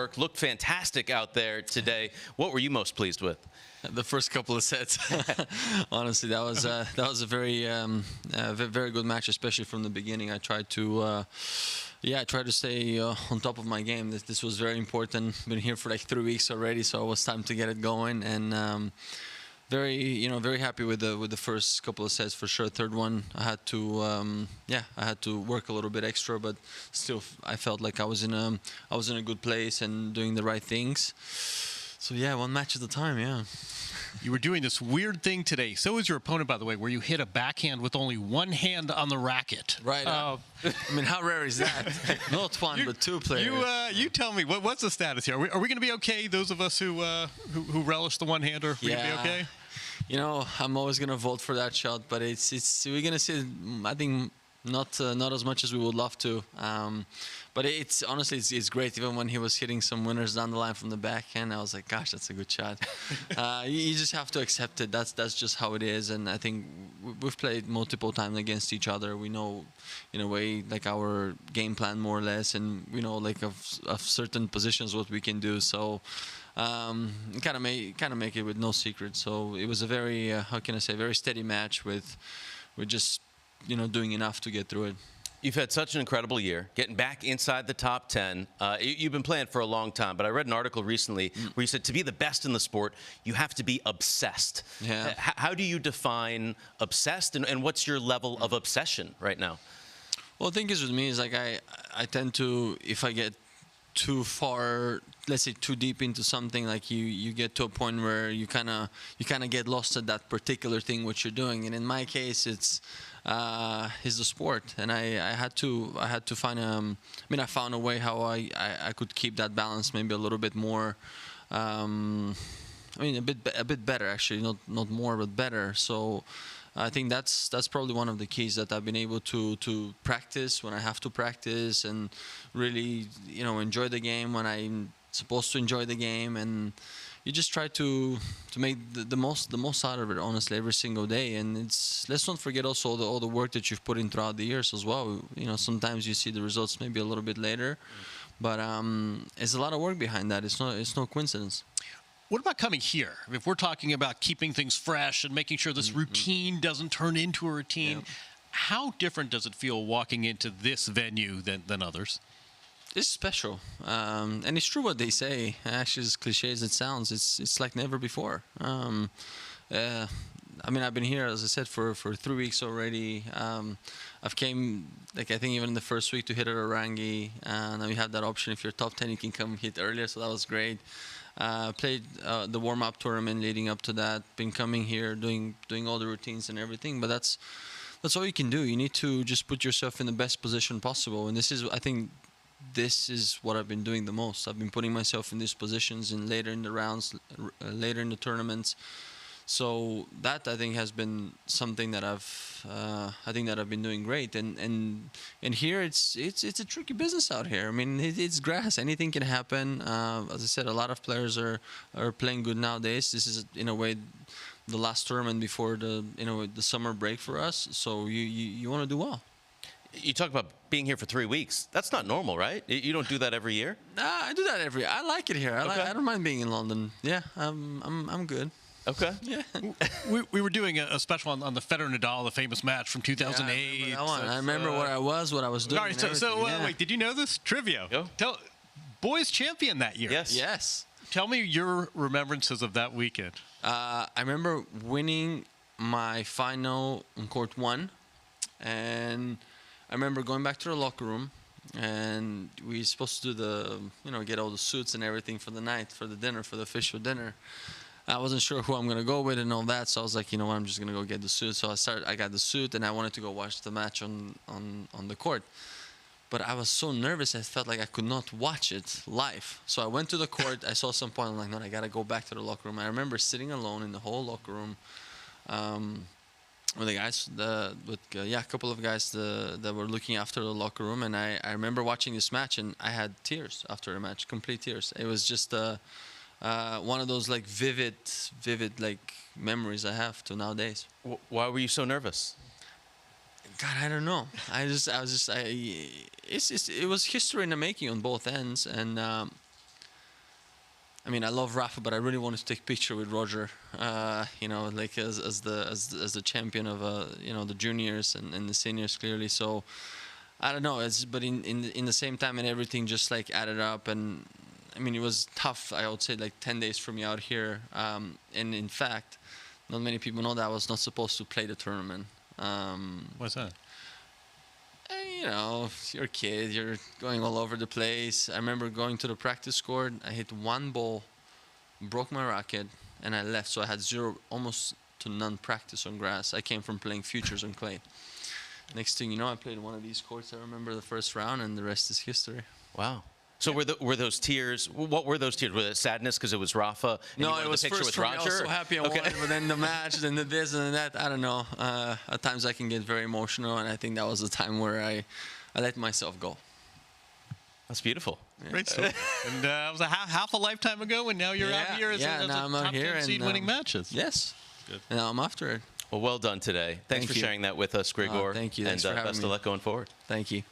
work. Looked fantastic out there today. What were you most pleased with? The first couple of sets. Honestly, that was a very very good match, especially from the beginning. I tried to stay on top of my game. This was very important. Been here for like 3 weeks already, so it was time to get it going. And very happy with the first couple of sets for sure. Third one, I had to work a little bit extra, but still I felt like I was in a good place and doing the right things. So yeah, one match at a time. Yeah. You were doing this weird thing today. So was your opponent, by the way, where you hit a backhand with only one hand on the racket. Right. I mean, how rare is that? Not one, but two players. You tell me, what's the status here? Are we going to be okay? Those of us who relish the one-hander, are we going to be okay? You know, I'm always going to vote for that shot, but we're going to see, I think, not as much as we would love to. But honestly, it's great. Even when he was hitting some winners down the line from the backhand, I was like, gosh, that's a good shot. You just have to accept it. That's just how it is. And I think we've played multiple times against each other. We know, in a way, like our game plan more or less, and we know like of certain positions what we can do. So kind of make it with no secret. So it was a very how can I say, very steady match with just doing enough to get through it. You've had such an incredible year, getting back inside the top 10. You've been playing for a long time, but I read an article recently where you said to be the best in the sport, you have to be obsessed. Yeah. How do you define obsessed, and what's your level of obsession right now? Well, the thing is with me is like I tend to, if I get too far, let's say too deep into something, like you get to a point where you kind of get lost at that particular thing what you're doing. And in my case, it's the sport, and I had to find I found a way how I could keep that balance maybe a little bit more. A bit better actually, not more but better. So I think that's probably one of the keys that I've been able to practice when I have to practice, and really enjoy the game when I'm supposed to enjoy the game, and you just try to make the most out of it, honestly, every single day. And let's not forget also all the work that you've put in throughout the years as well. Sometimes you see the results maybe a little bit later, but it's a lot of work behind that. It's no coincidence. What about coming here? If we're talking about keeping things fresh and making sure this routine doesn't turn into a routine, how different does it feel walking into this venue than others? It's special, and it's true what they say. Actually, as cliche as it sounds, it's like never before. I've been here, as I said, for 3 weeks already. I've came, like, I think even in the first week to hit at Orangi, and now you have that option. If you're top 10, you can come hit earlier, so that was great. Played the warm-up tournament leading up to that. Been coming here, doing all the routines and everything. But that's all you can do. You need to just put yourself in the best position possible. And I think this is what I've been doing the most. I've been putting myself in these positions and later in the rounds, later in the tournaments. So that, I think, has been something that I've been doing great. And here it's a tricky business out here. I mean, it's grass. Anything can happen. As I said, a lot of players are playing good nowadays. This is, in a way, the last tournament before the summer break for us. So you want to do well. You talk about being here for 3 weeks. That's not normal, right? You don't do that every year? I do that every year. I like it here. I don't mind being in London. Yeah, I'm good. Okay. Yeah. we were doing a special on the Federer-Nadal, the famous match from 2008. Yeah, I remember where I was, what I was doing. All right, wait, did you know this? Trivia. Go. Boys champion that year. Yes. Tell me your remembrances of that weekend. I remember winning my final on court 1, and I remember going back to the locker room, and we were supposed to do get all the suits and everything for the night, for the dinner, for the official dinner. I wasn't sure who I'm going to go with and all that, so I was like, you know what, I'm just going to go get the suit. So I got the suit, and I wanted to go watch the match on the court. But I was so nervous, I felt like I could not watch it live. So I went to the court, I saw some point, I'm like, no, I got to go back to the locker room. I remember sitting alone in the whole locker room with the guys, a couple of guys that were looking after the locker room. And I remember watching this match, and I had tears after the match, complete tears. It was just one of those like vivid like memories I have to nowadays. Why were you so nervous? God, I don't know. It was history in the making on both ends, and I mean, I love Rafa, but I really wanted to take a picture with Roger. You know, like as the champion of you know, the juniors and the seniors clearly. So I don't know. But in the same time, and everything just like added up. And I mean, it was tough. I would say like 10 days for me out here. And in fact, not many people know that I was not supposed to play the tournament. What's that? You know, you're a kid, you're going all over the place. I remember going to the practice court. I hit one ball, broke my racket, and I left. So I had zero, almost to none practice on grass. I came from playing futures on clay. Next thing you know, I played one of these courts. I remember the first round, and the rest is history. Wow. So were those tears? What were those tears? Was it sadness because it was Rafa? And No, you wanted it was the picture first with for me. Roger? I was so happy I won, but then the match, then the this and that. I don't know. At times I can get very emotional, and I think that was the time where I let myself go. That's beautiful. Yeah. Great story. And it was a half a lifetime ago, and now you're out here as a now I'm out top here 10 seed and, winning matches. Yes. Good. And now I'm after it. Well done today. Thanks Thank for you. sharing that with us, Grigor. Thank you. And Thanks for having best me. of luck going forward. Thank you.